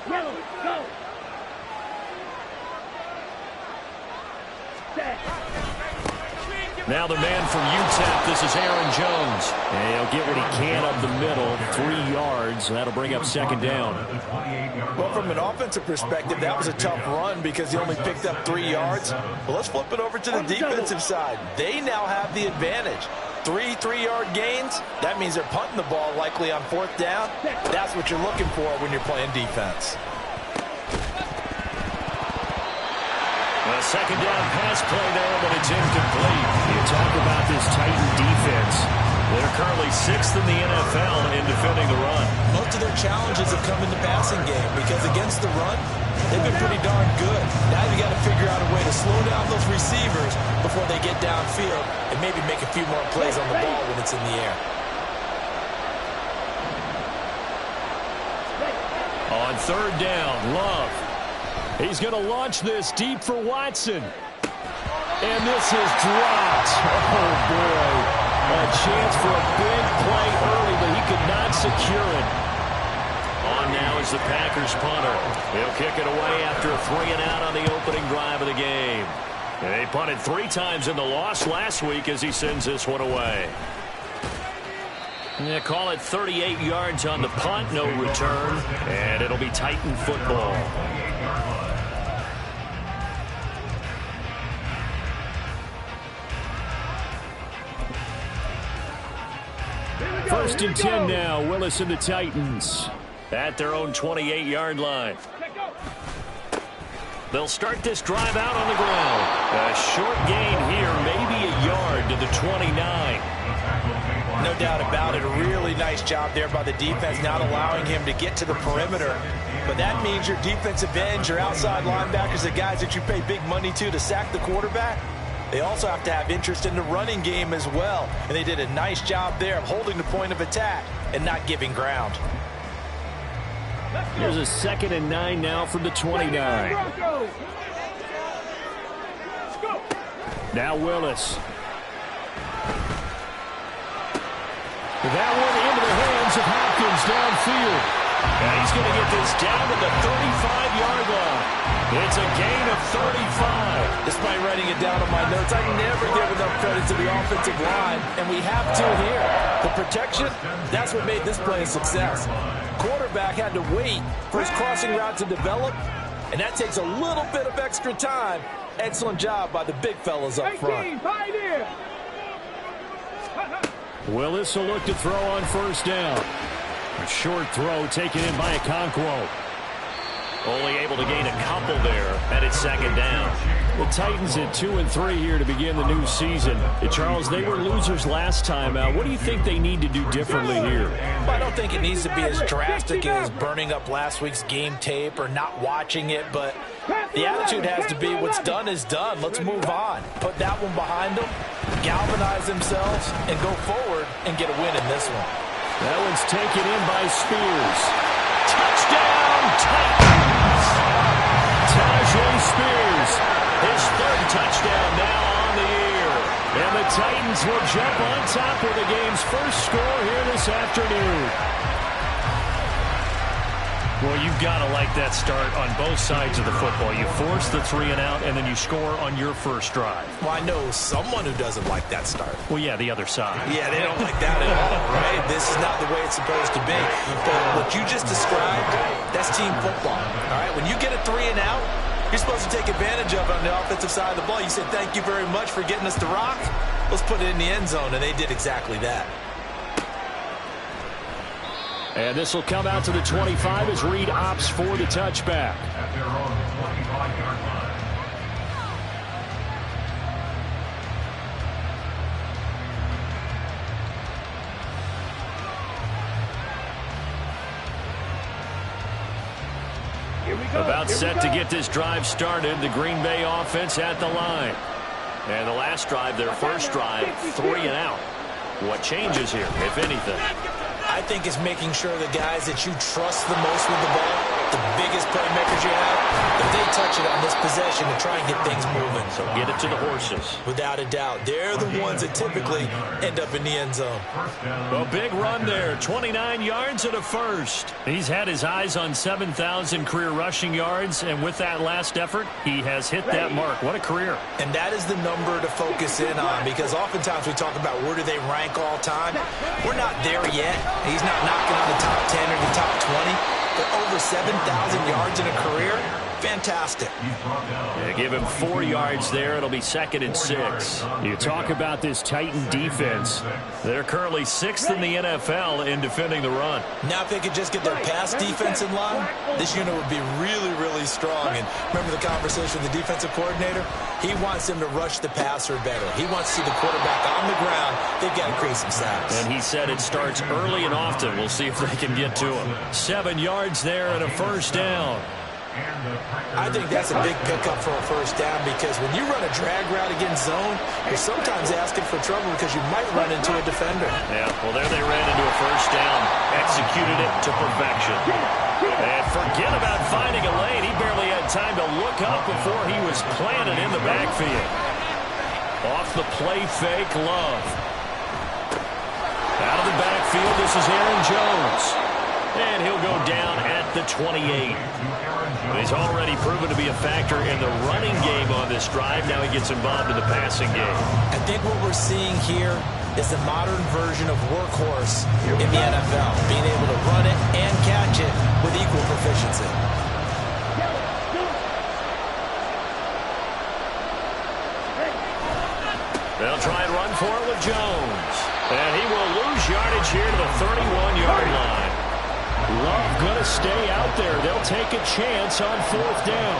Yellow, go. Set. Now the man from UTEP, this is Aaron Jones. And he'll get what he can up the middle, 3 yards. That'll bring up second down. Well, from an offensive perspective, that was a tough run because he only picked up 3 yards. Well, let's flip it over to the defensive side. They now have the advantage. 3 3-yard gains, that means they're punting the ball likely on 4th down. That's what you're looking for when you're playing defense. A second down pass play there, but it's incomplete. You talk about this Titan defense. They're currently 6th in the NFL in defending the run. Most of their challenges have come in the passing game because against the run, they've been pretty darn good. Now you got to figure out a way to slow down those receivers before they get downfield and maybe make a few more plays on the ball when it's in the air. On 3rd down, Love. He's going to launch this deep for Watson. And this is dropped. Oh, boy. A chance for a big play early, but he could not secure it. On now is the Packers punter. He'll kick it away after a 3-and-out on the opening drive of the game. And they punted 3 times in the loss last week as he sends this one away. Yeah, call it 38 yards on the punt, no return. And it'll be Titan football. First and 10 now, Willis and the Titans at their own 28-yard line. They'll start this drive out on the ground. A short gain here, maybe a yard to the 29. No doubt about it. A really nice job there by the defense, not allowing him to get to the perimeter. But that means your defensive ends, your outside linebackers, the guys that you pay big money to sack the quarterback, they also have to have interest in the running game as well. And they did a nice job there of holding the point of attack and not giving ground. Here's a 2nd and 9 now from the 29. Now Willis. That one into the hands of Hopkins downfield. And he's going to get this down to the 35-yard line. It's a gain of 35. Despite writing it down on my notes, I never give enough credit to the offensive line, and we have to here. The protection, that's what made this play a success. Quarterback had to wait for his crossing route to develop, and that takes a little bit of extra time. Excellent job by the big fellas up front. Willis will look to throw on 1st down. A short throw taken in by Okonkwo. Only able to gain a couple there, and it's 2nd down. The Titans at 2-3 here to begin the new season. Charles, they were losers last time out. What do you think they need to do differently here? Well, I don't think it needs to be as drastic as burning up last week's game tape or not watching it, but the attitude has to be what's done is done. Let's move on. Put that one behind them, galvanize themselves, and go forward and get a win in this one. That one's taken in by Spears. Touchdown, Titans! Tajay Spears, his 3rd touchdown now on the year. And the Titans will jump on top of the game's first score here this afternoon. Well, you've got to like that start on both sides of the football. You force the 3-and-out, and then you score on your first drive. Well, I know someone who doesn't like that start. Well, yeah, the other side. Yeah, they don't like that at all, right? This is not the way it's supposed to be. But what you just described, that's team football, all right? When you get a 3-and-out, you're supposed to take advantage of it on the offensive side of the ball. You said, thank you very much for getting us to rock. Let's put it in the end zone, and they did exactly that. And this will come out to the 25 as Reed opts for the touchback. About set to get this drive started. The Green Bay offense at the line. And the last drive, their first drive, 3-and-out. What changes here, if anything? I think it's making sure the guys that you trust the most with the ball the biggest playmakers you have, if they touch it on this possession to try and get things moving. So get it to the horses. Without a doubt. They're the ones that typically end up in the end zone. A big run there, 29 yards and a first. He's had his eyes on 7,000 career rushing yards, and with that last effort, he has hit that mark. What a career. And that is the number to focus in on, because oftentimes we talk about where do they rank all time. We're not there yet. He's not knocking on the top 10 or the top 20, but over 7,000 yards in a career, fantastic. Yeah, give him 4 yards there. It'll be 2nd and 6. You talk about this Titan defense. They're currently 6th in the NFL in defending the run. Now, if they could just get their pass defense in line, this unit would be really, really strong. And remember the conversation with the defensive coordinator? He wants them to rush the passer better. He wants to see the quarterback on the ground. They've got to create some sacks. And he said it starts early and often. We'll see if they can get to him. 7 yards there and a first down. I think that's a big pickup for a first down, because when you run a drag route against zone, you're sometimes asking for trouble because you might run into a defender. Yeah, well, there they ran into a first down. Executed it to perfection. And forget about finding a lane. He barely had time to look up before he was planted in the backfield. Off the play fake, Love. Out of the backfield, this is Aaron Jones. And he'll go down at the 28. He's already proven to be a factor in the running game on this drive. Now he gets involved in the passing game. I think what we're seeing here is the modern version of workhorse in the NFL, being able to run it and catch it with equal proficiency. They'll try and run for it with Jones. And he will lose yardage here to the 31-yard line. Love going to stay out there. They'll take a chance on 4th down.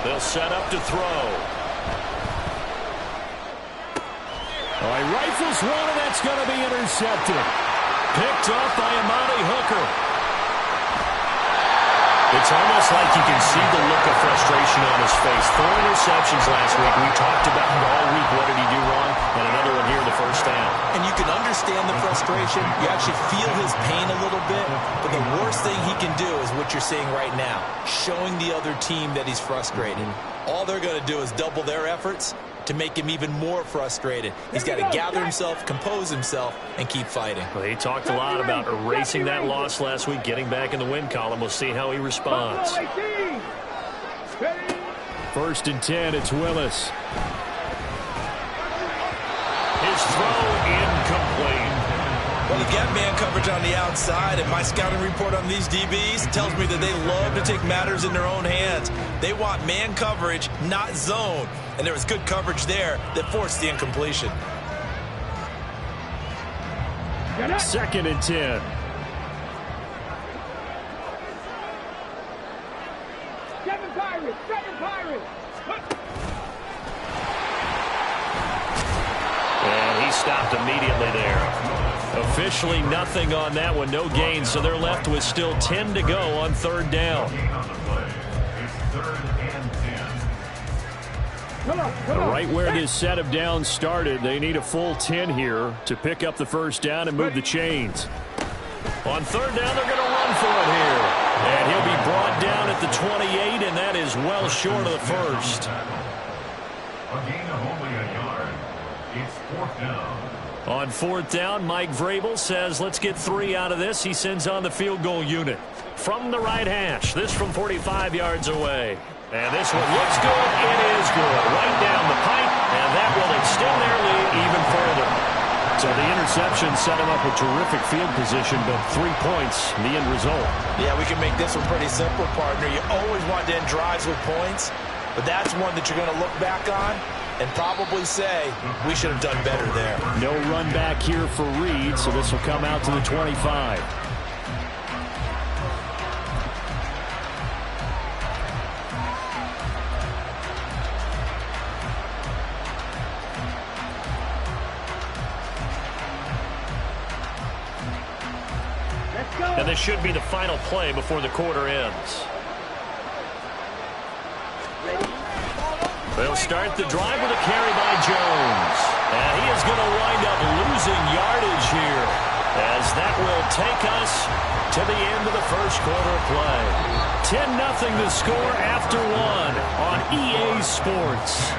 They'll set up to throw. All right, rifles one, and that's going to be intercepted. Picked up by Amani Hooker. It's almost like you can see the look of frustration on his face. 4 interceptions last week. We talked about it all week. What did he do wrong? And another one here in the first down. And you can understand the frustration. You actually feel his pain a little bit. But the worst thing he can do is what you're seeing right now, showing the other team that he's frustrated. All they're going to do is double their efforts to make him even more frustrated. He's got to gather himself, compose himself, and keep fighting. Well, he talked a lot about erasing that loss last week, getting back in the win column. We'll see how he responds. 1st and 10, it's Willis. His throw incomplete. Well, you got man coverage on the outside, and my scouting report on these DBs tells me that they love to take matters in their own hands. They want man coverage, not zone. And there was good coverage there that forced the incompletion. 2nd and 10. And he stopped immediately there. Officially nothing on that one, no gain, so they're left with still 10 to go on 3rd down. Right where this set of downs started, they need a full 10 here to pick up the first down and move the chains. On 3rd down, they're going to run for it here. And he'll be brought down at the 28, and that is well short of the first. A gain of only a yard. It's 4th down. On 4th down, Mike Vrabel says, let's get 3 out of this. He sends on the field goal unit. From the right hash, this from 45 yards away. And this one looks good. It is good. Right down the pipe, and that will extend their lead even further. So the interception set him up with terrific field position, but 3 points, the end result. Yeah, we can make this one pretty simple, partner. You always want to end drives with points, but that's one that you're going to look back on and probably say, we should have done better there. No run back here for Reed, so this will come out to the 25. And this should be the final play before the quarter ends. They'll start the drive with a carry by Jones. And he is going to wind up losing yardage here, as that will take us to the end of the first quarter of play. 10-0 the score after one on EA Sports.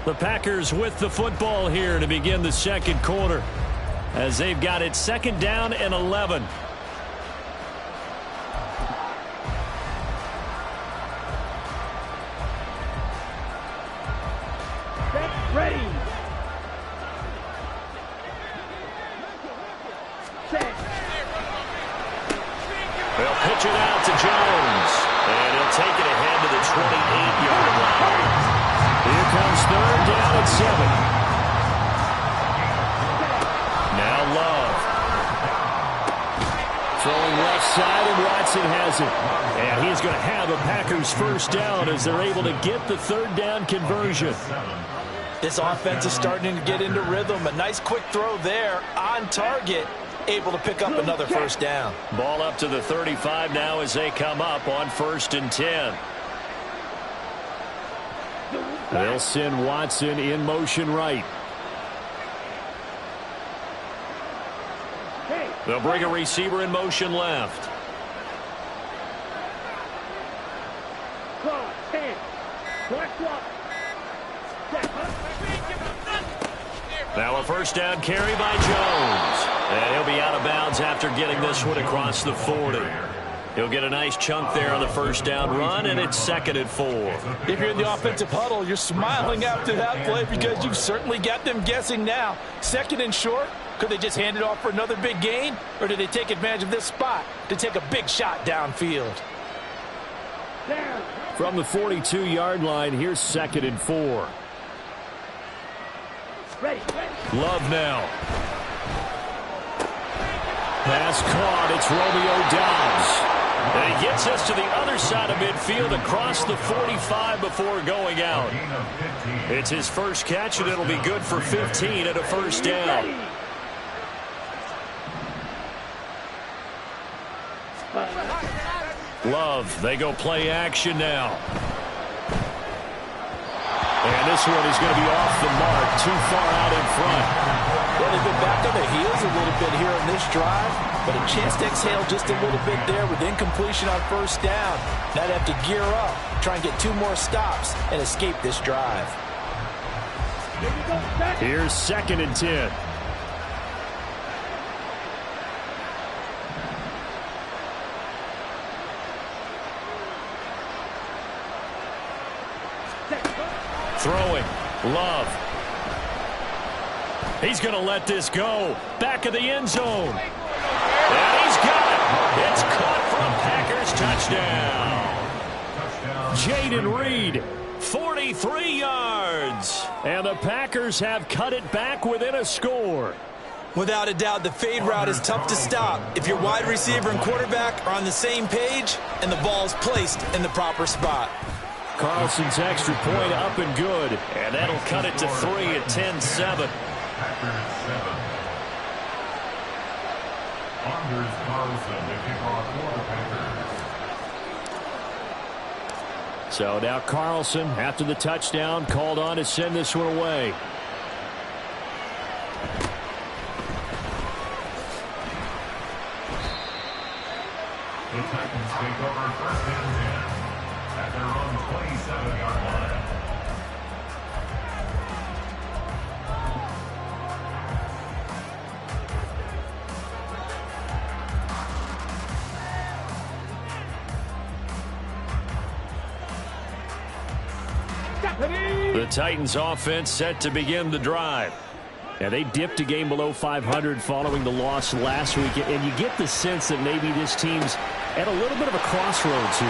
The Packers with the football here to begin the second quarter, as they've got it second down and 11. Ready. They'll pitch it out to Jones, and he'll take it ahead to the 28-yard line. Here comes third down and 7. Now Love. Throwing left side, and Watson has it. And he's going to have a Packers first down as they're able to get the third down conversion. This offense is starting to get into rhythm. A nice quick throw there on target, able to pick up another first down. Ball up to the 35 now as they come up on 1st and 10. They'll send Watson in motion right. They'll bring a receiver in motion left. Now a first down carry by Jones. And he'll be out of bounds after getting this one across the 40. He'll get a nice chunk there on the first down run, and it's 2nd and 4. If you're in the offensive huddle, you're smiling after that play because you've certainly got them guessing now. 2nd and short, could they just hand it off for another big gain? Or did they take advantage of this spot to take a big shot downfield? From the 42-yard line, here's 2nd and 4. Love now. Pass caught. It's Romeo Doubs. And he gets us to the other side of midfield across the 45 before going out. It's his first catch, and it'll be good for 15 and a first down. Love, they go play action now. And this one is going to be off the mark, too far out in front. Well, they've been back on their heels a little bit here on this drive, but a chance to exhale just a little bit there with incompletion on first down. Now they have to gear up, try and get 2 more stops, and escape this drive. Here's 2nd and 10. Throwing. Love. He's going to let this go. Back of the end zone. And he's got it. It's caught for a Packers touchdown. Jaden Reed, 43 yards. And the Packers have cut it back within a score. Without a doubt, the fade route is tough to stop if your wide receiver and quarterback are on the same page and the ball's placed in the proper spot. Carlson's extra point up and good. And that'll cut it to 3 at 10-7. Packers 7. Anders Carlson to kick off for the Packers. So now Carlson, after the touchdown, called on to send this one away. The Titans take over 1st and 10 at their own 27-yard line. The Titans offense set to begin the drive. Now, they dipped a game below 500 following the loss last week, and you get the sense that maybe this team's at a little bit of a crossroads here.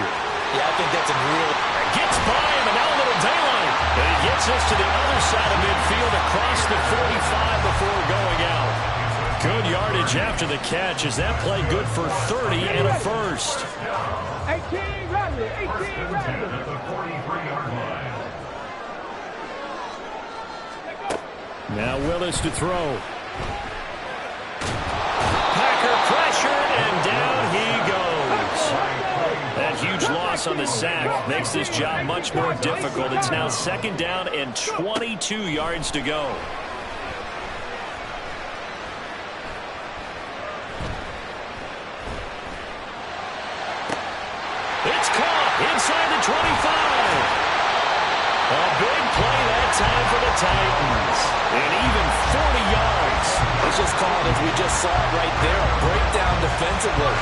Yeah, I think that's a real... Gets by him, and now a little daylight. And he gets us to the other side of midfield across the 45 before going out. Good yardage after the catch. Is that play good for 30 and a first? 18 Radley, 18 Radley. At the 43-yard line. Now Willis to throw. Packer pressured, and down he goes. That huge loss pass on the sack makes this job much more difficult. It's now 2nd down and 22 yards to go. It's caught inside the 25. A big play that time for the Titans. And even 40 yards. It's just called, as we just saw it right there, a breakdown defensively.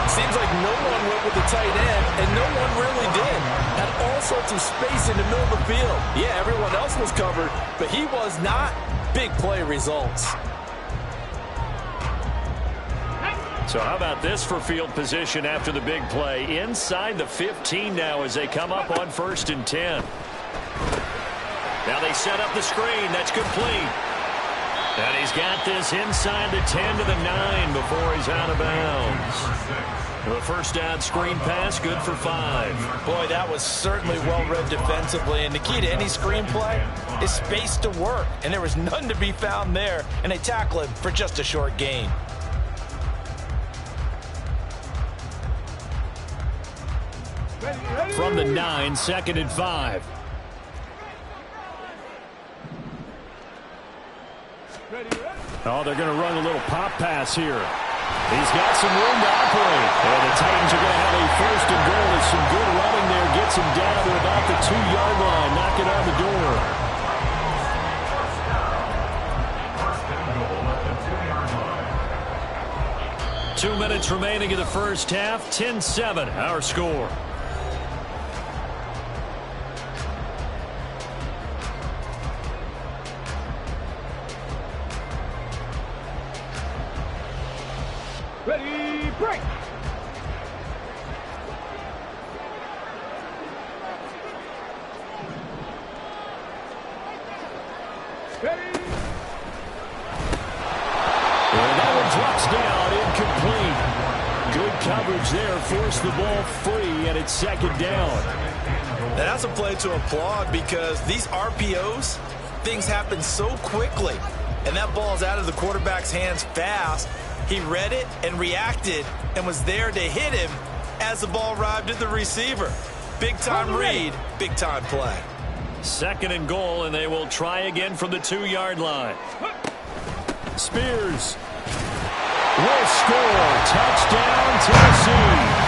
Seems like no one went with the tight end, and no one really did. Had all sorts of space in the middle of the field. Yeah, everyone else was covered, but he was not. Big play results. So how about this for field position after the big play? Inside the 15 now as they come up on 1st and 10. Now they set up the screen. That's complete. And he's got this inside the 10 to the 9 before he's out of bounds. The first down screen pass, good for 5. Boy, that was certainly well-read defensively. And the key to any screen play is space to work. And there was none to be found there. And they tackle him for just a short gain. From the 9, 2nd and 5. Oh, they're going to run a little pop pass here. He's got some room to operate. And the Titans are going to have a 1st and goal. There's some good running there. Gets him down to about the 2-yard line. Knocking on the door. 2 minutes remaining in the first half. 10-7, our score. Ready, break. Ready. And that one drops down, incomplete. Good coverage there, forced the ball free, and it's 2nd down. Now that's a play to applaud because these RPOs, things happen so quickly. And that ball's out of the quarterback's hands fast. He read it and reacted and was there to hit him as the ball arrived at the receiver. Big-time read, big-time play. 2nd and goal, and they will try again from the 2-yard line. Spears will score. Touchdown, Tennessee.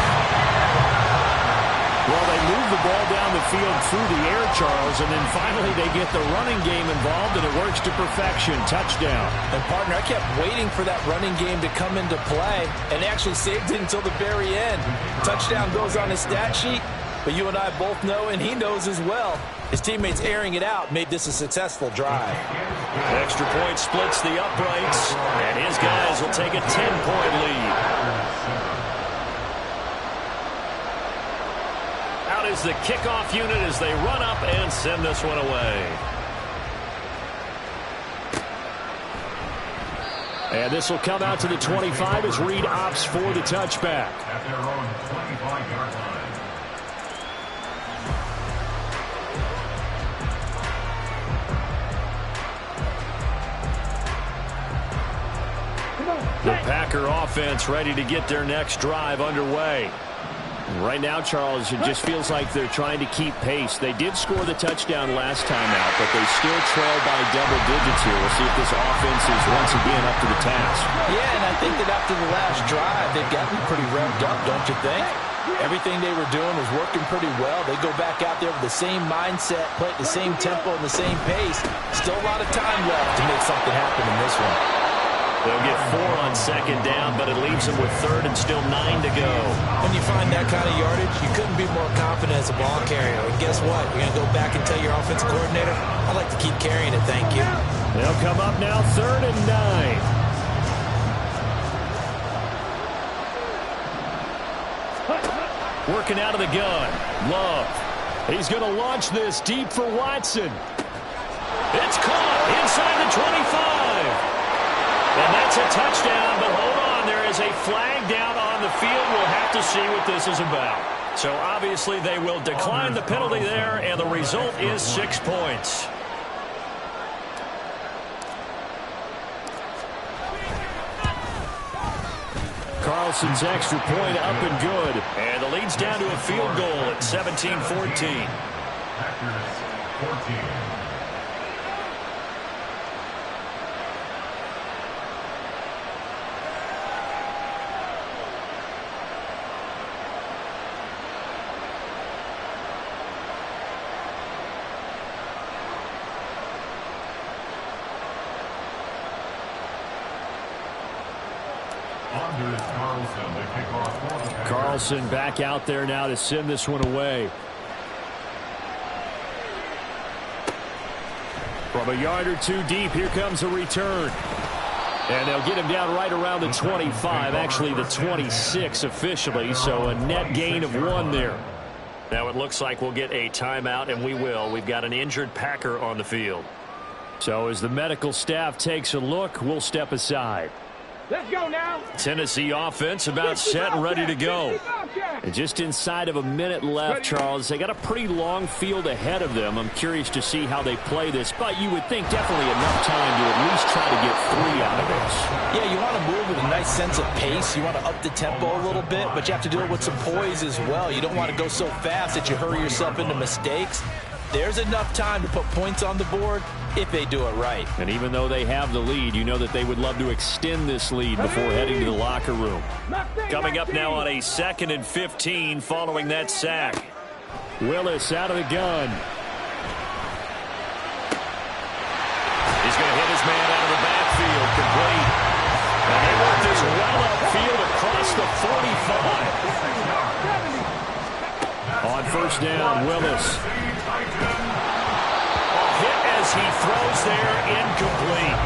Well, they move the ball down the field through the air, Charles, and then finally they get the running game involved, and it works to perfection. Touchdown. And, partner, I kept waiting for that running game to come into play, and they actually saved it until the very end. Touchdown goes on his stat sheet, but you and I both know, and he knows as well, his teammates airing it out made this a successful drive. Extra point splits the uprights, and his guys will take a 10-point lead. Out is the kickoff unit as they run up and send this one away. And this will come out to the 25 as Reed opts for the touchback. At their own 25-yard line. The Packer offense ready to get their next drive underway. Right now, Charles, it just feels like they're trying to keep pace. They did score the touchdown last time out, but they still trail by double digits here. We'll see if this offense is once again up to the task. Yeah, and I think that after the last drive, they've gotten pretty revved up, don't you think? Everything they were doing was working pretty well. They go back out there with the same mindset, play at the same tempo and the same pace. Still a lot of time left to make something happen in this one. They'll get 4 on 2nd down, but it leaves them with 3rd and still 9 to go. When you find that kind of yardage, you couldn't be more confident as a ball carrier. And guess what? You're going to go back and tell your offensive coordinator, I'd like to keep carrying it, thank you. They'll come up now 3rd and 9. Working out of the gun. Love. He's going to launch this deep for Watson. It's caught inside the 25. And that's a touchdown, but hold on. There is a flag down on the field. We'll have to see what this is about. So obviously they will decline the penalty there, and the result is 6 points. Carlson's extra point up and good. And the lead's down to a field goal at 17-14. Packers 14. Carlson back out there now to send this one away. From a yard or two deep, here comes a return. And they'll get him down right around the 25, actually the 26 officially, so a net gain of 1 there. Now it looks like we'll get a timeout, and we will. We've got an injured Packer on the field. So as the medical staff takes a look, we'll step aside. Let's go now. Tennessee offense about set and ready to go. And just inside of a minute left, Charles. They got a pretty long field ahead of them. I'm curious to see how they play this, but you would think definitely enough time to at least try to get 3 out of this. Yeah, you want to move with a nice sense of pace. You want to up the tempo a little bit, but you have to do it with some poise as well. You don't want to go so fast that you hurry yourself into mistakes. There's enough time to put points on the board if they do it right. And even though they have the lead, you know that they would love to extend this lead before heading to the locker room. Coming up now on a 2nd and 15 following that sack. Willis out of the gun. He's going to hit his man out of the backfield, complete. And they work this well upfield across the 45. On first down, Willis. Hit as he throws there, incomplete.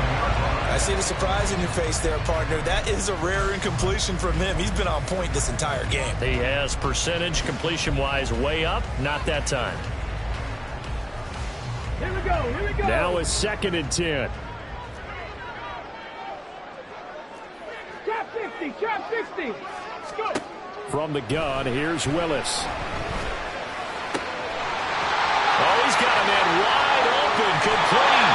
I see the surprise in your face there, partner. That is a rare incompletion from him. He's been on point this entire game. He has percentage completion-wise way up, not that time. Here we go, here we go. Now a 2nd and 10. Trap 50, trap 50. Let's go. From the gun, here's Willis. Oh, he's got him in wide open, complete.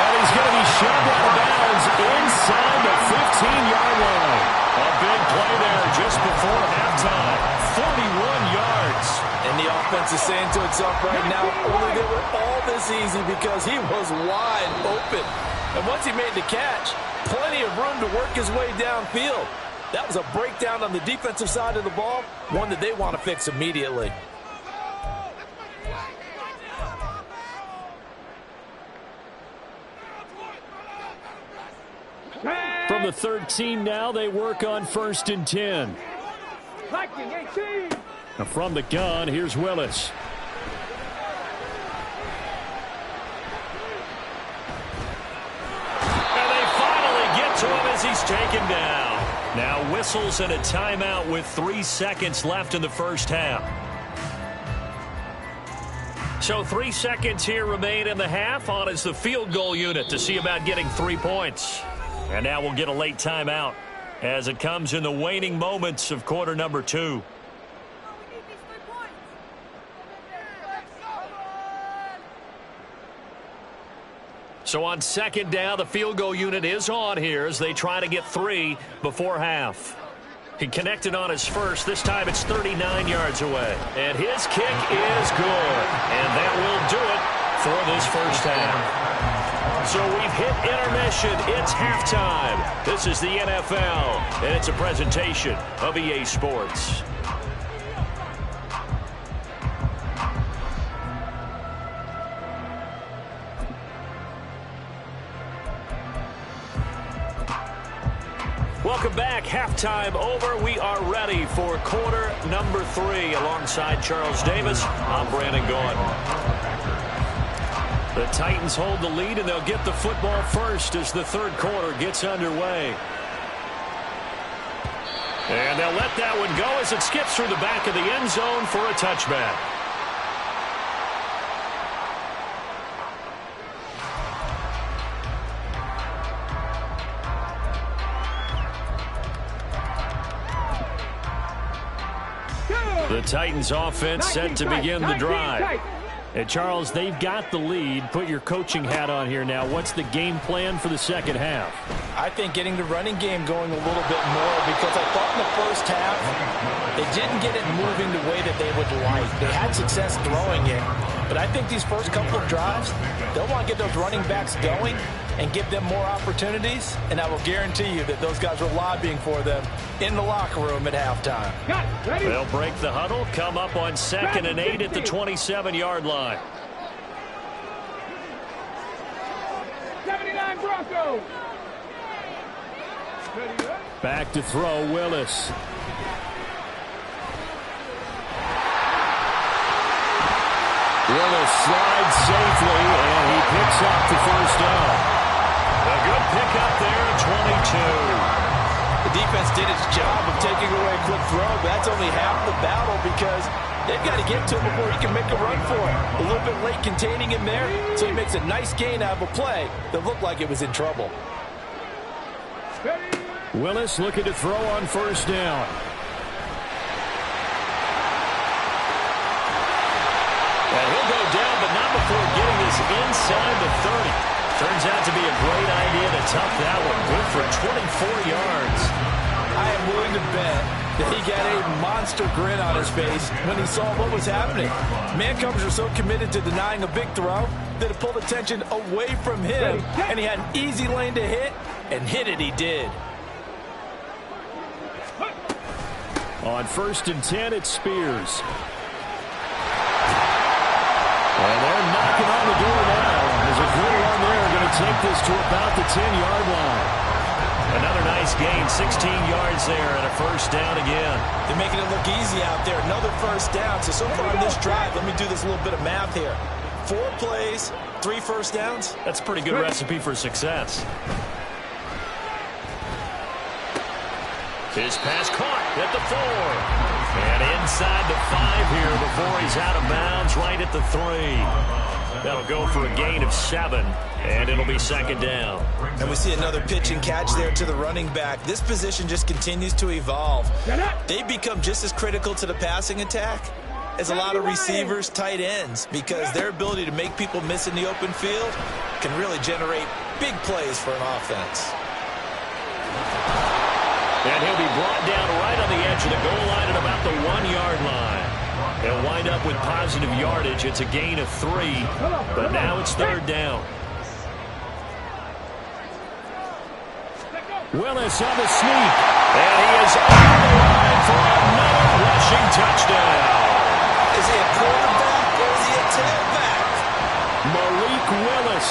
And he's going to be shoved out of bounds inside the 15-yard line. A big play there just before halftime. 41 yards. And the offense is saying to itself right now, only they were all this easy because he was wide open. And once he made the catch, plenty of room to work his way downfield. That was a breakdown on the defensive side of the ball, one that they want to fix immediately. From the 13 now, they work on 1st and 10. Viking 18. Now from the gun, here's Willis. And they finally get to him as he's taken down. Now whistles and a timeout with 3 seconds left in the first half. So 3 seconds here remain in the half. On is the field goal unit to see about getting 3 points. And now we'll get a late timeout as it comes in the waning moments of quarter number 2. So on 2nd down, the field goal unit is on here as they try to get 3 before half. He connected on his first. This time it's 39 yards away. And his kick is good. And that will do it for this first half. So we've hit intermission. It's halftime. This is the NFL, and it's a presentation of EA Sports. Welcome back. Halftime over. We are ready for quarter number 3. Alongside Charles Davis, I'm Brandon Gordon. The Titans hold the lead, and they'll get the football first as the 3rd quarter gets underway. And they'll let that one go as it skips through the back of the end zone for a touchback. The Titans offense set to begin the drive. And Charles, they've got the lead. Put your coaching hat on here now. What's the game plan for the second half? I think getting the running game going a little bit more, because I thought in the first half they didn't get it moving the way that they would like. They had success throwing it, but I think these first couple of drives, they'll want to get those running backs going and give them more opportunities, and I will guarantee you that those guys were lobbying for them in the locker room at halftime. They'll break the huddle, come up on 2nd and 8 at the 27-yard line. 79 Broncos. Back to throw, Willis. Willis slides safely, and he picks up the first down. A good pickup there at 22. The defense did its job of taking away a quick throw, but that's only half the battle, because they've got to get to him before he can make a run for it. A little bit late containing him there, so he makes a nice gain out of a play that looked like it was in trouble. Willis looking to throw on first down. And he'll go down, but not before getting this inside the 30. Turns out to be a great idea to tuck that one. Good for 24 yards. I am willing to bet that he got a monster grin on his face when he saw what was happening. Man-covers are so committed to denying a big throw that it pulled attention away from him, and he had an easy lane to hit, and hit it he did. On 1st and 10, it's Spears. And they're knocking on the door now. There's a good run there. Going to take this to about the 10-yard line. Another nice gain, 16 yards there, and a first down again. They're making it look easy out there. Another first down. So far on this drive, let me do this little bit of math here. 4 plays, 3 first downs. That's a pretty good recipe for success. His pass caught at the 4. And inside the 5 here before he's out of bounds, right at the 3. That'll go for a gain of 7, and it'll be 2nd down. And we see another pitch and catch there to the running back. This position just continues to evolve. They've become just as critical to the passing attack as a lot of receivers, tight ends, because their ability to make people miss in the open field can really generate big plays for an offense. And he'll be brought down right on the edge of the goal line at about the 1-yard line. He'll wind up with positive yardage. It's a gain of 3, but now it's 3rd down. Willis on the sneak, and he is on the line for another rushing touchdown. Is he a quarterback or is he a tailback? Malik Willis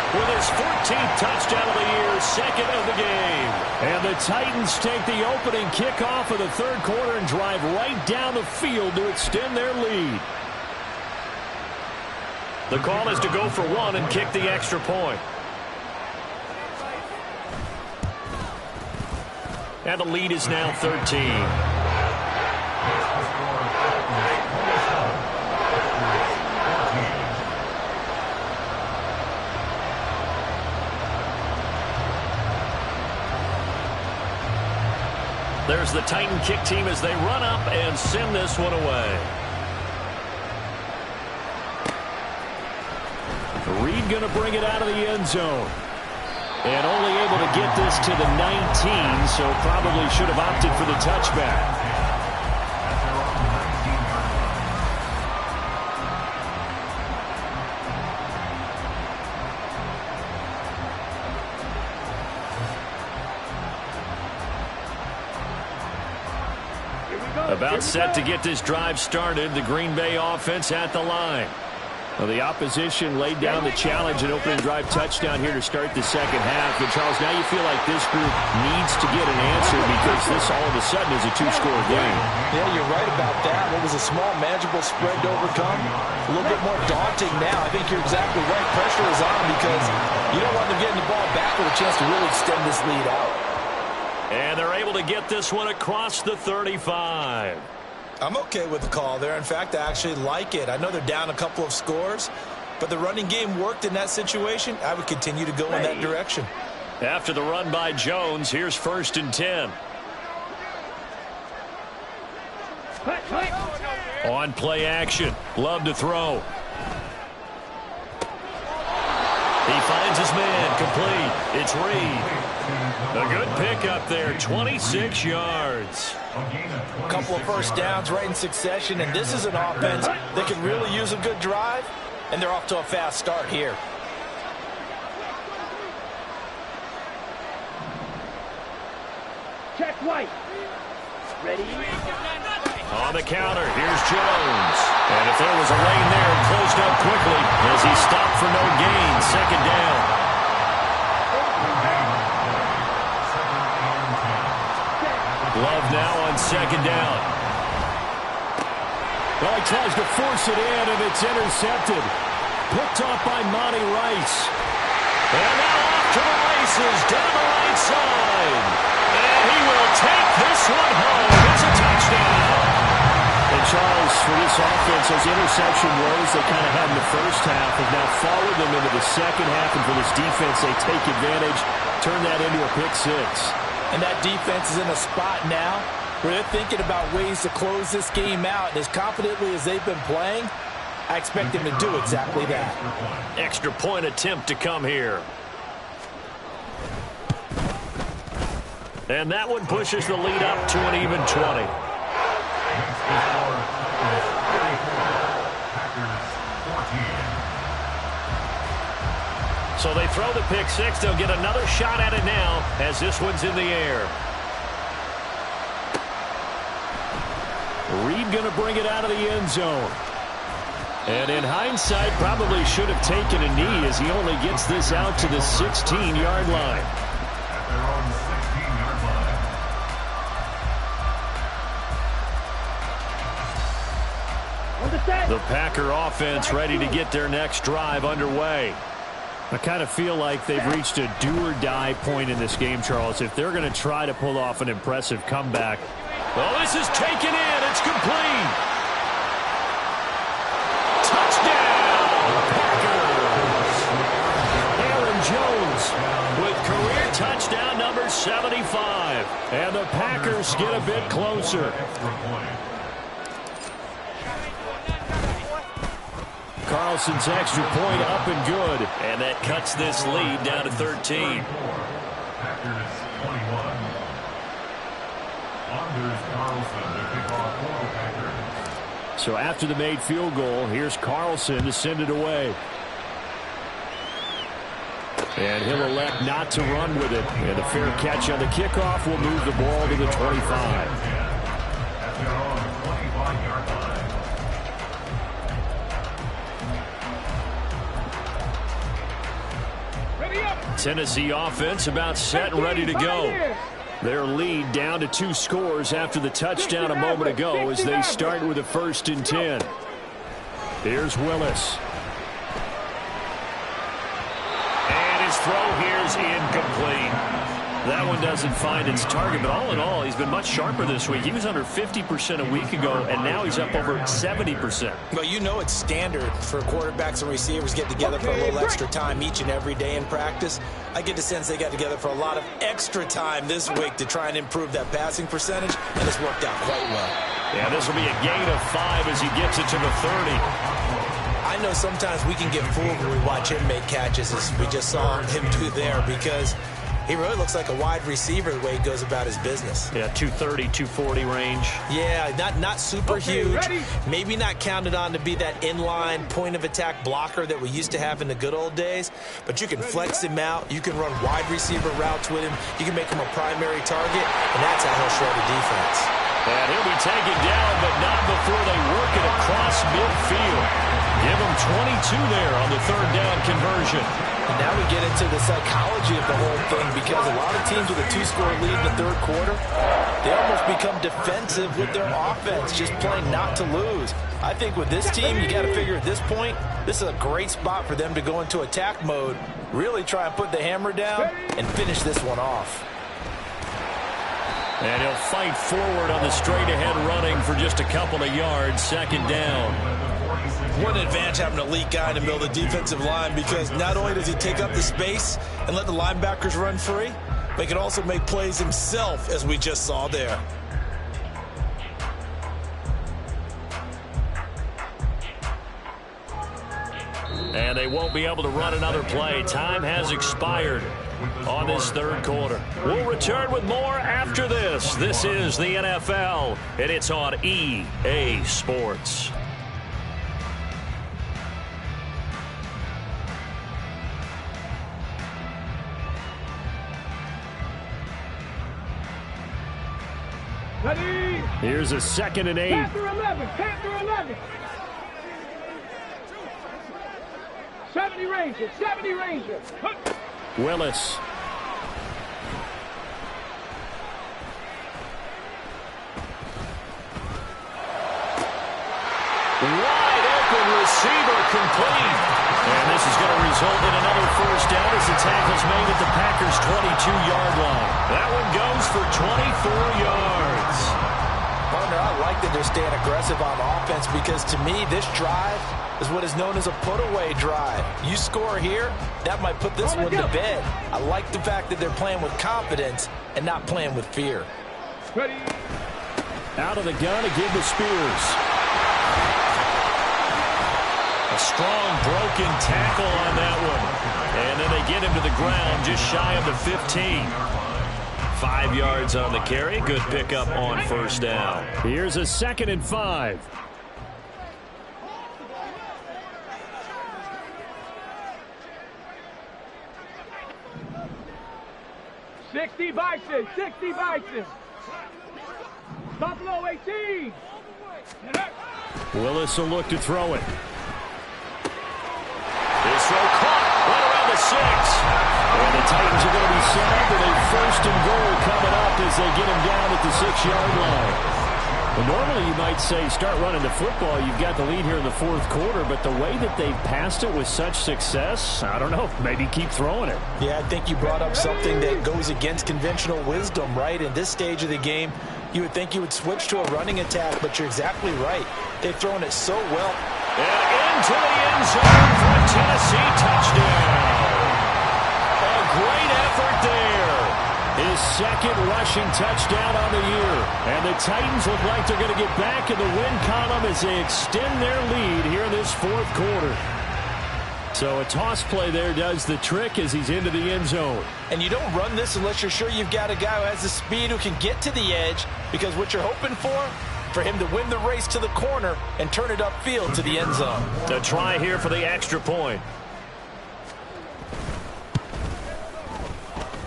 with his 14th touchdown of the year, 2nd of the game. And the Titans take the opening kickoff of the 3rd quarter and drive right down the field to extend their lead. The call is to go for 1 and kick the extra point. And the lead is now 13. There's the Titan kick team as they run up and send this one away. Reed going to bring it out of the end zone. And only able to get this to the 19, so probably should have opted for the touchback. About set to get this drive started. The Green Bay offense at the line. Well, the opposition laid down the challenge and opening drive touchdown here to start the 2nd half. And, Charles, now you feel like this group needs to get an answer because this all of a sudden is a 2-score game. Yeah, you're right about that. What was a small, manageable spread to overcome, a little bit more daunting now. I think you're exactly right. Pressure is on because you don't want them getting the ball back with a chance to really extend this lead out. And they're able to get this one across the 35. I'm okay with the call there. In fact, I actually like it. I know they're down a couple of scores, but the running game worked in that situation. I would continue to go in that direction. After the run by Jones, here's 1st and 10. On play action. Love to throw. He finds his man, complete. It's Reed. A good pickup there, 26 yards. A couple of first downs right in succession, and this is an offense that can really use a good drive, and they're off to a fast start here. Check White. Ready? On the counter, here's Jones. And if there was a lane there, it closed up quickly as he stopped for no gain. Second down. Love now on second down. Well, he tries to force it in, and it's intercepted. Picked off by Monty Rice. And now off to the races, down the right side. And he will take this one home. It's a touchdown. And Charles, for this offense, those interception woes they kind of had in the first half have now followed them into the second half. And for this defense, they take advantage, turn that into a pick six. And that defense is in a spot now where they're thinking about ways to close this game out. And as confidently as they've been playing, I expect them to do exactly that. Extra point attempt to come here. And that one pushes the lead up to an even 20. So they throw the pick six. They'll get another shot at it now as this one's in the air. Reed going to bring it out of the end zone. And in hindsight, probably should have taken a knee as he only gets this out to the 16-yard line. The Packer offense ready to get their next drive underway. I kind of feel like they've reached a do-or-die point in this game, Charles. If they're going to try to pull off an impressive comeback. Well, this is taken in. It's complete. Touchdown, Packers. Aaron Jones with career touchdown number 75. And the Packers get a bit closer. Carlson's extra point up and good. And that cuts this lead down to 13. Packers 21. Anders Carlson to kick off for the Packers. So after the made field goal, here's Carlson to send it away. And he'll elect not to run with it. And a fair catch on the kickoff will move the ball to the 25. At their own 25-yard line. Tennessee offense about set and ready to go. Their lead down to 2 scores after the touchdown a moment ago as they start with a 1st and 10. Here's Willis. And his throw here is incomplete. That one doesn't find its target, but all in all, he's been much sharper this week. He was under 50% a week ago, and now he's up over 70%. Well, you know it's standard for quarterbacks and receivers get together for a little extra time each and every day in practice. I get the sense they got together for a lot of extra time this week to try and improve that passing percentage, and it's worked out quite well. Yeah, this will be a gain of 5 as he gets it to the 30. I know sometimes we can get fooled when we watch him make catches, as we just saw him do there, because he really looks like a wide receiver the way he goes about his business. Yeah, 230, 240 range. Yeah, not super huge. Ready? Maybe not counted on to be that inline point-of-attack blocker that we used to have in the good old days. But you can flex him out. You can run wide receiver routes with him. You can make him a primary target, and that's how he'll shred a defense. And he'll be taken down, but not before they work it across midfield. Give him 22 there on the 3rd down conversion. And now we get into the psychology of the whole thing, because a lot of teams with a 2-score lead in the 3rd quarter, they almost become defensive with their offense, just playing not to lose. I think with this team, you got to figure at this point, this is a great spot for them to go into attack mode, really try and put the hammer down and finish this one off. And he'll fight forward on the straight-ahead running for just a couple of yards. 2nd down. What an advantage having an elite guy in the middle of the defensive line, because not only does he take up the space and let the linebackers run free, but he can also make plays himself, as we just saw there. And they won't be able to run another play. Time has expired on this third quarter. We'll return with more after this. This is the NFL, and it's on EA Sports. Ready? Here's a 2nd and 8. Panther 11. Panther 11. 70 Rangers. 70 Rangers. Willis. Wide open receiver complete. And this is going to result in another first down as the tackle's made at the Packers' 22-yard line. That one goes for 24 yards. Partner, I like that they're staying aggressive on offense because to me, this drive is what is known as a put-away drive. You score here, that might put this one to bed. I like the fact that they're playing with confidence and not playing with fear. Ready? Out of the gun again to Spears. A strong broken tackle on that one. And then they get him to the ground just shy of the 15. 5 yards on the carry. Good pickup on first down. Here's a 2nd and 5. 60 Bison. 60 Bison. Buffalo 18. Willis will look to throw it. This throw caught right around the 6. And the Titans are going to be set up with a 1st and goal coming up as they get him down at the 6-yard line. Well, normally you might say start running the football. You've got the lead here in the 4th quarter, but the way that they've passed it with such success, I don't know, maybe keep throwing it. Yeah, I think you brought up something that goes against conventional wisdom, right? In this stage of the game, you would think you would switch to a running attack, but you're exactly right. They've thrown it so well. And into the end zone for a Tennessee touchdown. A great effort there. His 2nd rushing touchdown on the year. And the Titans look like they're going to get back in the win column as they extend their lead here in this 4th quarter. So a toss play there does the trick as he's into the end zone. And you don't run this unless you're sure you've got a guy who has the speed who can get to the edge, because what you're hoping for him to win the race to the corner and turn it upfield to the end zone. The try here for the extra point.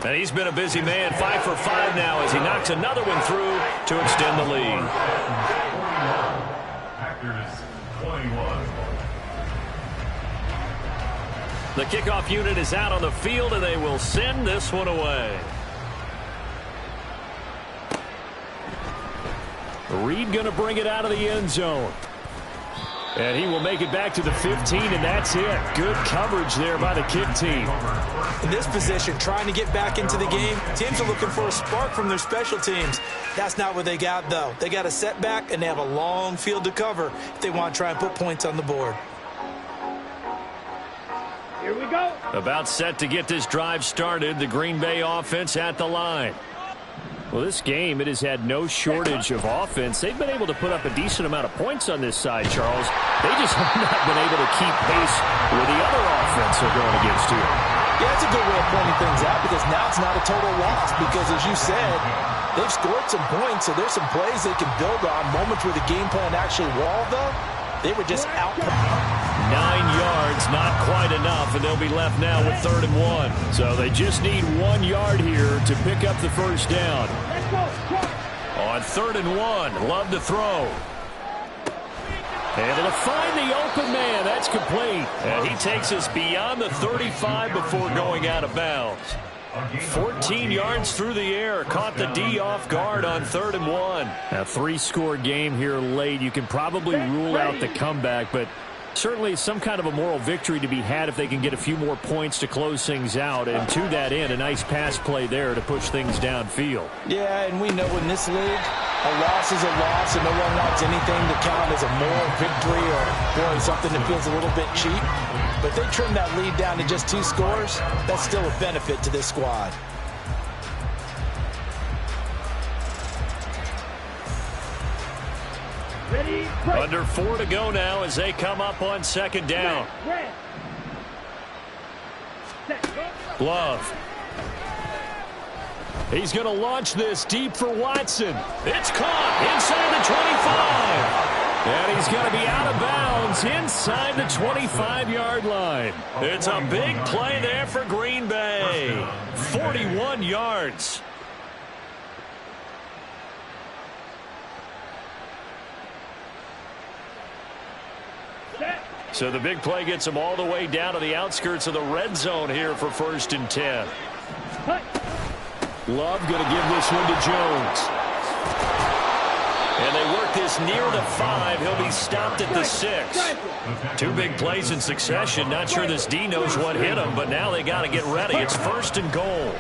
And he's been a busy man, 5 for 5 now as he knocks another one through to extend the lead. Packers 21. The kickoff unit is out on the field, and they will send this one away. Reed going to bring it out of the end zone. And he will make it back to the 15, and that's it. Good coverage there by the kick team. In this position, trying to get back into the game, teams are looking for a spark from their special teams. That's not what they got, though. They got a setback, and they have a long field to cover if they want to try and put points on the board. Here we go. About set to get this drive started. The Green Bay offense at the line. Well, this game, it has had no shortage of offense. They've been able to put up a decent amount of points on this side, Charles. They just have not been able to keep pace with the other offense they're going against here. Yeah, it's a good way of pointing things out because now it's not a total loss because, as you said, they've scored some points, so there's some plays they can build on. Moments where the game plan actually walled, though, they were just out. 9 yards, not quite enough, and they'll be left now with 3rd and 1. So they just need 1 yard here to pick up the first down. On 3rd and 1, Love to throw. Able to find the open man. That's complete. And he takes us beyond the 35 before going out of bounds. 14 yards through the air. Caught the D off guard on 3rd and 1. A 3-score game here late. You can probably rule out the comeback, but certainly some kind of a moral victory to be had if they can get a few more points to close things out. And to that end, a nice pass play there to push things downfield. Yeah, and we know in this league, a loss is a loss, and no one wants anything to count as a moral victory or boy, something that feels a little bit cheap. But they trim that lead down to just 2 scores. That's still a benefit to this squad. Ready? Under 4 to go now as they come up on 2nd down. Red. Love. He's going to launch this deep for Watson. It's caught inside the 25. And he's going to be out of bounds inside the 25-yard line. It's a big play there for Green Bay. 41 yards. So the big play gets him all the way down to the outskirts of the red zone here for 1st and 10. Love going to give this one to Jones. And they work this near the 5. He'll be stopped at the 6. 2 big plays in succession. Not sure this D knows what hit him, but now they got to get ready. It's 1st and goal.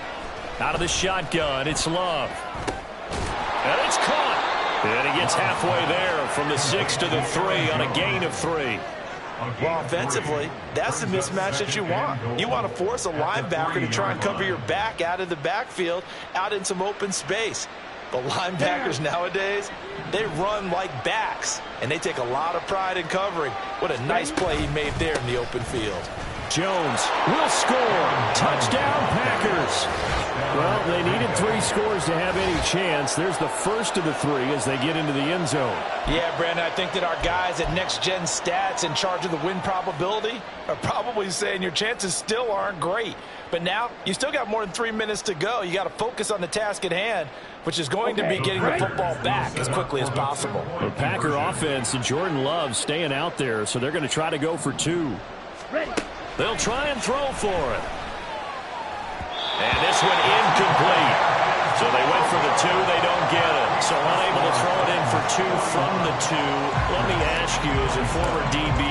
Out of the shotgun, it's Love. And it's caught. And he gets halfway there from the 6 to the 3 on a gain of 3. Well, offensively, that's the mismatch that you want. You want to force a linebacker to try and cover your back out of the backfield, out in some open space. But linebackers nowadays, they run like backs, and they take a lot of pride in covering. What a nice play he made there in the open field. Jones will score. Touchdown, Packers. Well, they needed 3 scores to have any chance. There's the first of the 3 as they get into the end zone. Yeah, Brandon, I think that our guys at Next Gen Stats in charge of the win probability are probably saying your chances still aren't great. But now, you still got more than 3 minutes to go. You got to focus on the task at hand, which is going to be getting the football back as quickly as possible. The Packer offense and Jordan Love staying out there, so they're going to try to go for 2. They'll try and throw for it. And this one incomplete. So they went for the 2. They don't get it. So unable to throw it in for 2 from the 2. Let me ask you, as a former DB,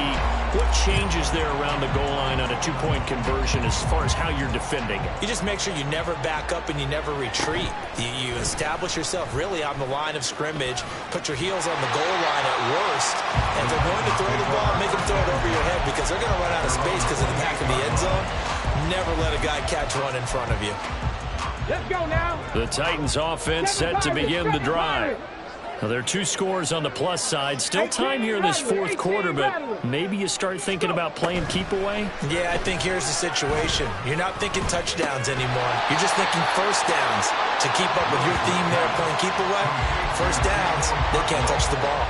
what changes there around the goal line on a 2-point conversion as far as how you're defending it? You just make sure you never back up and you never retreat. You establish yourself really on the line of scrimmage, put your heels on the goal line at worst, and if they're going to throw the ball, make them throw it over your head because they're going to run out of space because of the back of the end zone. Never let a guy catch one in front of you. Let's go now. The Titans offense set to begin the drive. Well, there are 2 scores on the plus side. Still time here in this 4th quarter, but maybe you start thinking about playing keep away? Yeah, I think here's the situation. You're not thinking touchdowns anymore. You're just thinking first downs. To keep up with your theme there, playing keep away, first downs, they can't touch the ball.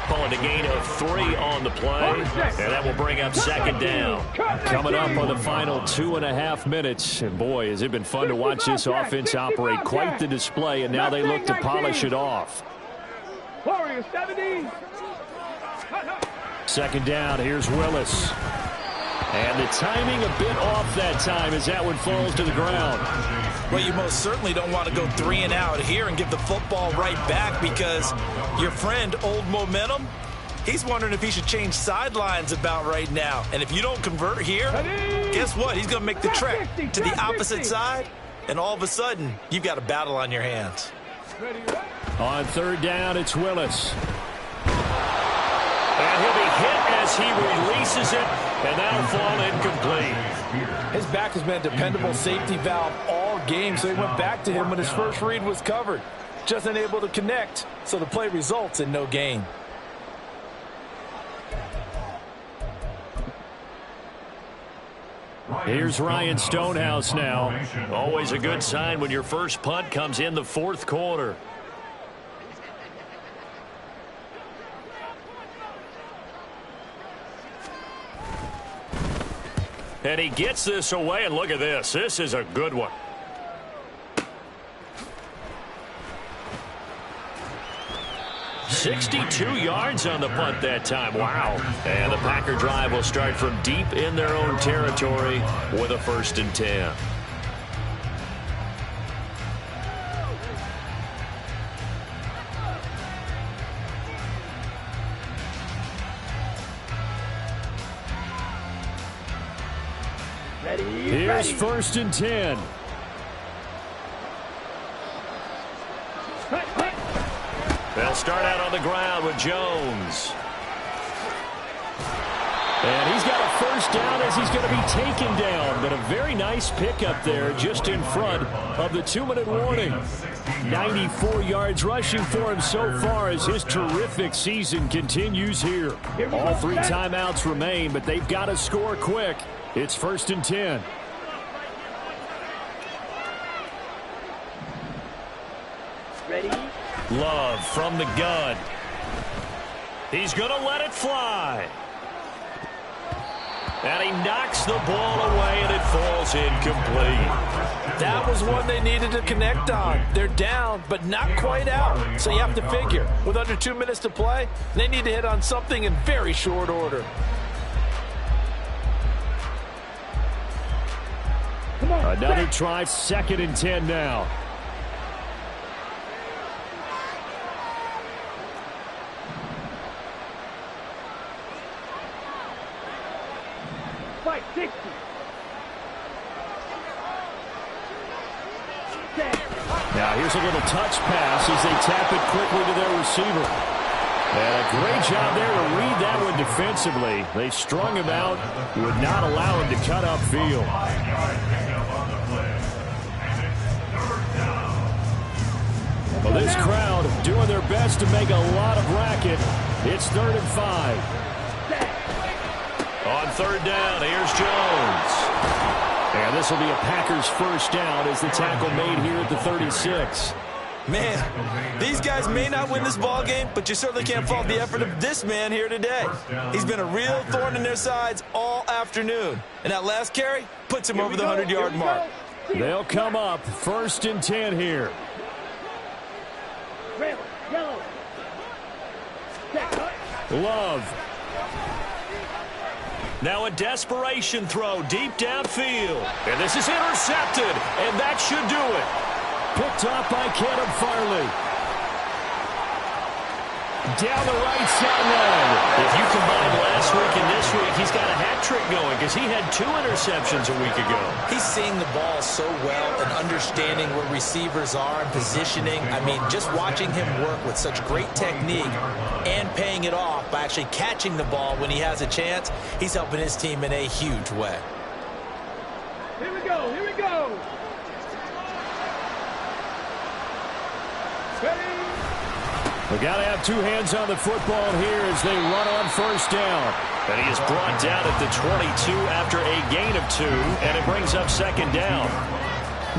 Calling a gain of 3 on the play, and that will bring up 2nd down. Coming up on the final 2.5 minutes, and boy, has it been fun to watch this offense operate. Quite the display, and now they look to polish it off. 2nd down, here's Willis. And the timing a bit off that time as that one falls to the ground. Well, you most certainly don't want to go 3 and out here and give the football right back because your friend, Old Momentum, he's wondering if he should change sidelines about right now. And if you don't convert here, guess what? He's going to make the trek to the opposite side, and all of a sudden, you've got a battle on your hands. On 3rd down, it's Willis. And he'll be hit as he releases it, and that'll fall incomplete. His back has been a dependable safety valve all game, so he went back to him when his first read was covered. Just unable to connect, so the play results in no gain. Here's Ryan Stonehouse now. Always a good sign when your first punt comes in the 4th quarter. And he gets this away, and look at this. This is a good one. $62 yards on the punt that time. Wow. And the Packer drive will start from deep in their own territory with a 1st and 10. Here's 1st and 10. They'll start out on the ground with Jones. And he's got a 1st down as he's going to be taken down. But a very nice pickup there just in front of the 2-minute warning. 94 yards rushing for him so far as his terrific season continues here. All 3 timeouts remain, but they've got to score quick. It's 1st and 10. Love from the gun. He's going to let it fly. And he knocks the ball away, and it falls incomplete. That was one they needed to connect on. They're down, but not quite out. So you have to figure, with under 2 minutes to play, they need to hit on something in very short order. Another try, 2nd and 10 now. Fight 60. Now here's a little touch pass as they tap it quickly to their receiver. And a great job there to read that one defensively. They strung him out, would not allow him to cut upfield. Well, this crowd doing their best to make a lot of racket. It's 3rd and 5. On 3rd down, here's Jones. And this will be a Packers first down as the tackle made here at the 36. Man, these guys may not win this ball game, but you certainly can't fault the effort of this man here today. He's been a real thorn in their sides all afternoon. And that last carry puts him over the 100-yard mark. They'll come up 1st and 10 here. Love. Now a desperation throw deep downfield. And this is intercepted, and that should do it. Picked off by Caleb Farley. Down the right sideline. If you combine last week and this week, he's got a hat trick going because he had 2 interceptions a week ago. He's seeing the ball so well and understanding where receivers are and positioning. I mean, just watching him work with such great technique and paying it off by actually catching the ball when he has a chance, he's helping his team in a huge way. Here we go, here we go. Ready? We got to have 2 hands on the football here as they run on 1st down. And he is brought down at the 22 after a gain of 2, and it brings up 2nd down.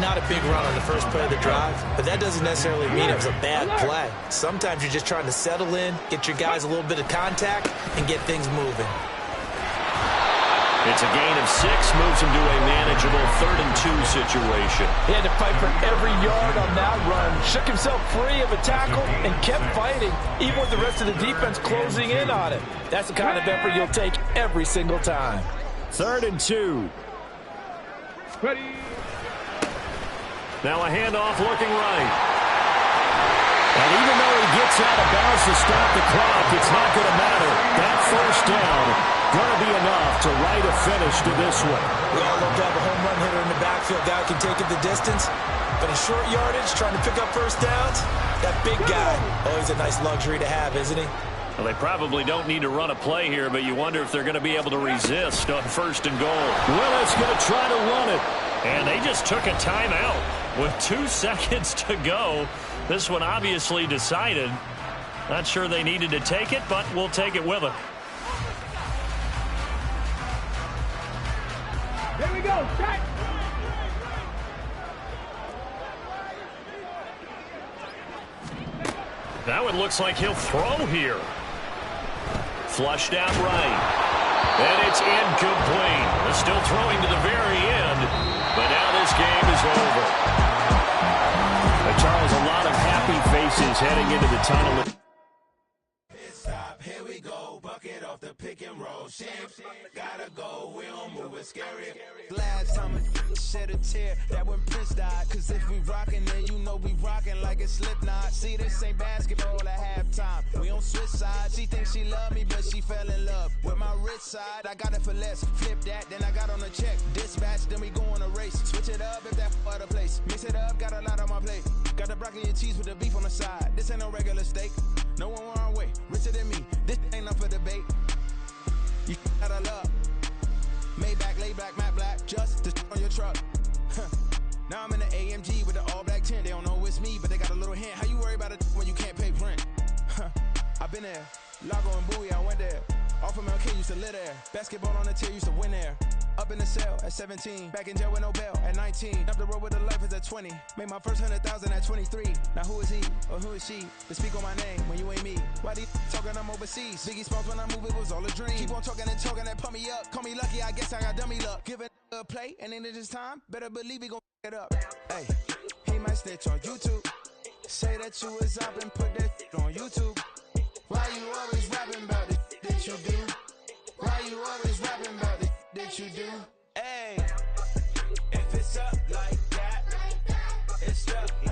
Not a big run on the first play of the drive, but that doesn't necessarily mean it was a bad play. Sometimes you're just trying to settle in, get your guys a little bit of contact, and get things moving. It's a gain of 6, moves him to a manageable 3rd and 2 situation. He had to fight for every yard on that run, shook himself free of a tackle, and kept fighting, even with the rest of the defense closing in on it. That's the kind of effort you'll take every single time. 3rd and 2. Ready? Now a handoff looking right. And even though he gets out of bounds to stop the clock, it's not going to matter. That 1st down going to be enough to write a finish to this one. We all love to have a home run hitter in the backfield. Guy can take it the distance. But in short yardage, trying to pick up 1st downs, that big guy, always a nice luxury to have, isn't he? Well, they probably don't need to run a play here, but you wonder if they're going to be able to resist on 1st and goal. Willis going to try to run it. And they just took a timeout with 2 seconds to go. This one obviously decided. Not sure they needed to take it, but we'll take it with them. Here we go, check. Now it looks like he'll throw here. Flushed out right. And it's incomplete. They're still throwing to the very end, but now this game is over. Charles, a lot of happy faces heading into the tunnel. Stop, here we go, bucket off the pick and roll. Gotta go, we don't move it scary. Last time I shed a tear, that when Prince died. Cause if we rockin', then you know we rockin' like a Slipknot. See, this ain't basketball at halftime. We on switch sides. She thinks she love me, but she fell in love with my rich side. I got it for less. Flip that, then I got on a check. Dispatch, then we go on a race. Switch it up if that other place. Mix it up, got a lot on my plate. Got the broccoli and cheese with the beef on the side. This ain't no regular steak. No one wrong way. Richer than me. This ain't up for debate. You gotta love. Maybach, lay back, matte black. Just to on your truck. Now I'm in the AMG with the all black tint. They don't know it's me, but they got a little hint. How you worry about it when you can't pay rent? I've been there. Lago and Bowie, I went there. Off of MLK, used to live there. Basketball on the tier, used to win there. Up in the cell at 17. Back in jail with no bail at 19. Up the road with the life is at 20. Made my first 100,000 at 23. Now who is he or who is she to speak on my name when you ain't me? Why these talking I'm overseas? Biggie Smalls when I move, it was all a dream. Keep on talking and pump me up. Call me lucky, I guess I got dummy luck. Give it a play, and then it's time. Better believe he gon' it up. Hey, he might snitch on YouTube. Say that you was up and put that on YouTube. Why you always rapping about it that you do? Why you always rapping about it that you do? Hey, if it's up like that, it's up